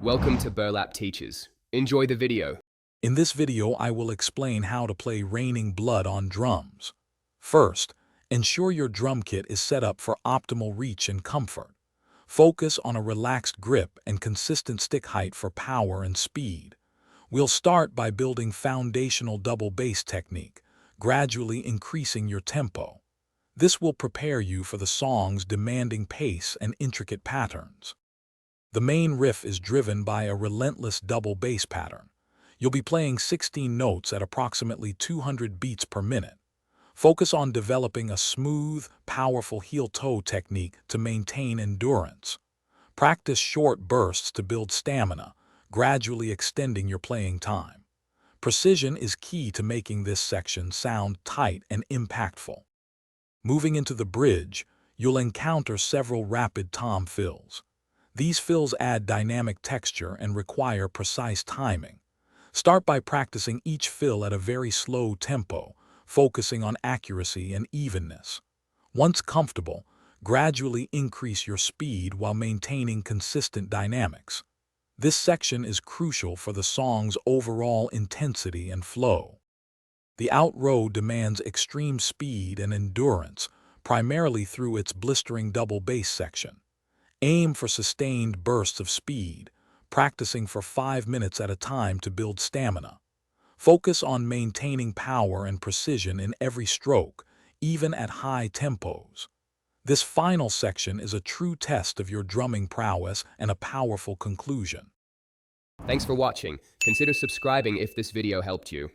Welcome to Burlap Teachers. Enjoy the video. In this video, I will explain how to play Raining Blood on drums. First, ensure your drum kit is set up for optimal reach and comfort. Focus on a relaxed grip and consistent stick height for power and speed. We'll start by building foundational double bass technique, gradually increasing your tempo. This will prepare you for the song's demanding pace and intricate patterns. The main riff is driven by a relentless double bass pattern. You'll be playing 16 notes at approximately 200 beats per minute. Focus on developing a smooth, powerful heel-toe technique to maintain endurance. Practice short bursts to build stamina, gradually extending your playing time. Precision is key to making this section sound tight and impactful. Moving into the bridge, you'll encounter several rapid tom fills. These fills add dynamic texture and require precise timing. Start by practicing each fill at a very slow tempo, focusing on accuracy and evenness. Once comfortable, gradually increase your speed while maintaining consistent dynamics. This section is crucial for the song's overall intensity and flow. The out row demands extreme speed and endurance, primarily through its blistering double bass section. Aim for sustained bursts of speed, practicing for 5 minutes at a time to build stamina. Focus on maintaining power and precision in every stroke, even at high tempos. This final section is a true test of your drumming prowess and a powerful conclusion. Thanks for watching. Consider subscribing if this video helped you.